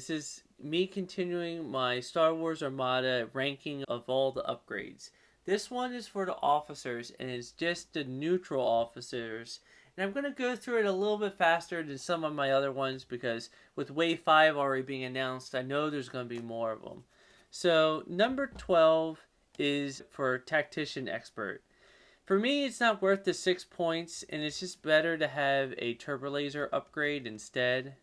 This is me continuing my Star Wars Armada ranking of all the upgrades. This one is for the officers, and it's just the neutral officers. And I'm going to go through it a little bit faster than some of my other ones because with Wave 5 already being announced, I know there's going to be more of them. So, number 12 is for Tactician Expert. For me, it's not worth the 6 points, and it's just better to have a Turbo Laser upgrade instead.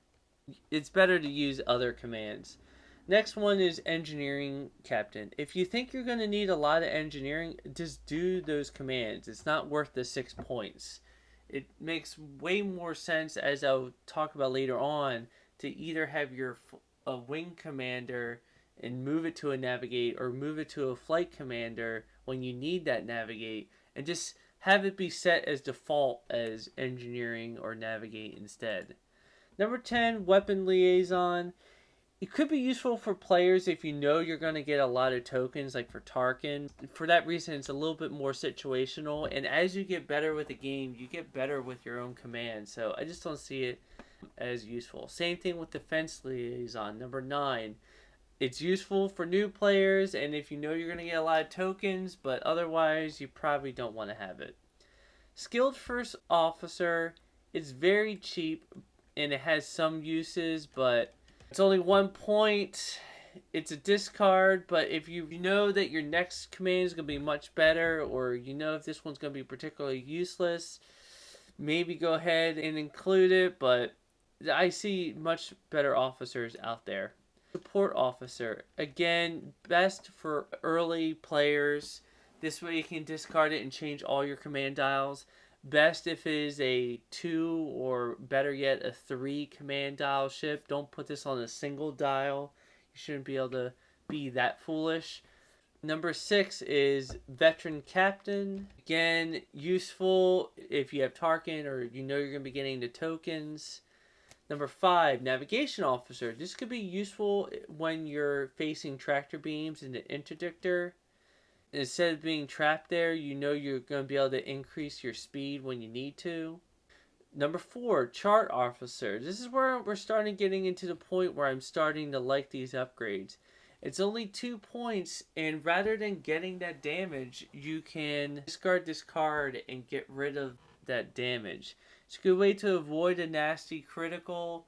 It's better to use other commands. Next one is Engineering Captain. If you think you're going to need a lot of engineering, just do those commands. It's not worth the 6 points. It makes way more sense, as I'll talk about later on, to either have your wing commander and move it to a navigate, or move it to a flight commander when you need that navigate, and just have it be set as default as engineering or navigate instead. Number 10, Weapon Liaison. It could be useful for players if you know you're going to get a lot of tokens, like for Tarkin. For that reason, it's a little bit more situational, and as you get better with the game, you get better with your own command, so I just don't see it as useful. Same thing with Defense Liaison, number 9. It's useful for new players, and if you know you're going to get a lot of tokens, but otherwise, you probably don't want to have it. Skilled First Officer, it's very cheap, and it has some uses, but it's only 1 point. It's a discard, but if you know that your next command is going to be much better, or you know if this one's going to be particularly useless, maybe go ahead and include it, but I see much better officers out there. Support Officer, again, best for early players. This way you can discard it and change all your command dials. Best if it is a 2 or better yet a 3 command dial ship. Don't put this on a single dial. You shouldn't be able to be that foolish. Number 6 is Veteran Captain. Again, useful if you have Tarkin or you know you're going to be getting the tokens. Number 5, Navigation Officer. This could be useful when you're facing tractor beams in the interdictor. Instead of being trapped there, you know you're going to be able to increase your speed when you need to. Number 4, Chart Officer. This is where we're starting getting into the point where I'm starting to like these upgrades. It's only 2 points, and rather than getting that damage, you can discard this card and get rid of that damage. It's a good way to avoid a nasty critical.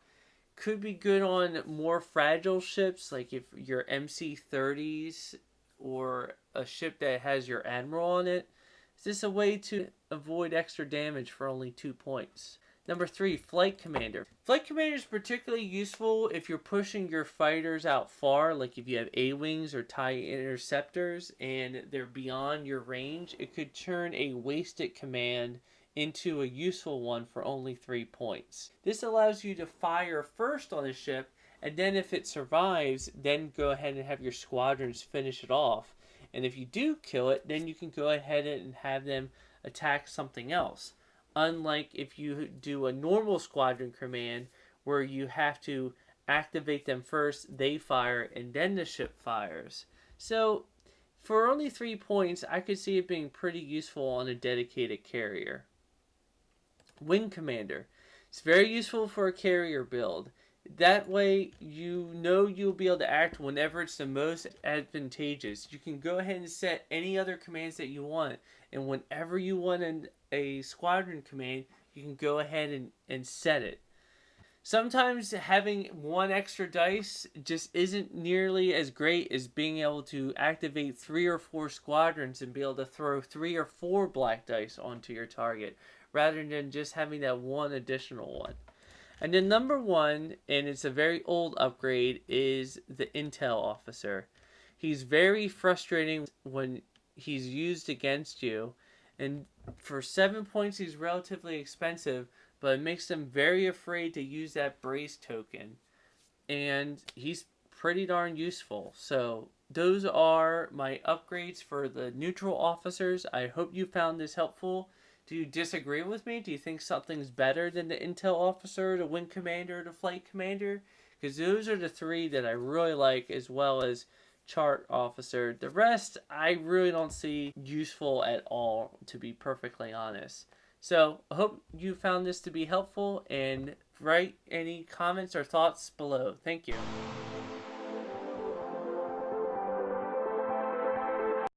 Could be good on more fragile ships, like if your MC-30s or a ship that has your Admiral on it. Is this a way to avoid extra damage for only 2 points? Number 3, Flight Commander. Flight Commander is particularly useful if you're pushing your fighters out far, like if you have A-Wings or TIE Interceptors and they're beyond your range. It could turn a wasted command into a useful one for only 3 points. This allows you to fire first on a ship, and then if it survives, then go ahead and have your squadrons finish it off. And if you do kill it, then you can go ahead and have them attack something else. Unlike if you do a normal squadron command where you have to activate them first, they fire, and then the ship fires. So for only 3 points, I could see it being pretty useful on a dedicated carrier. Wing Commander. It's very useful for a carrier build. That way, you know you'll be able to act whenever it's the most advantageous. You can go ahead and set any other commands that you want, and whenever you want a squadron command, you can go ahead and set it. Sometimes having 1 extra dice just isn't nearly as great as being able to activate 3 or 4 squadrons and be able to throw 3 or 4 black dice onto your target, rather than just having that 1 additional one. And then number 1, and it's a very old upgrade, is the Intel Officer. He's very frustrating when he's used against you, and for 7 points he's relatively expensive, but it makes them very afraid to use that brace token. And he's pretty darn useful. So those are my upgrades for the neutral officers. I hope you found this helpful. Do you disagree with me? Do you think something's better than the Intel Officer, the Wing Commander, the Flight Commander? Because those are the 3 that I really like, as well as Chart Officer. The rest, I really don't see useful at all, to be perfectly honest. So, I hope you found this to be helpful, and write any comments or thoughts below. Thank you.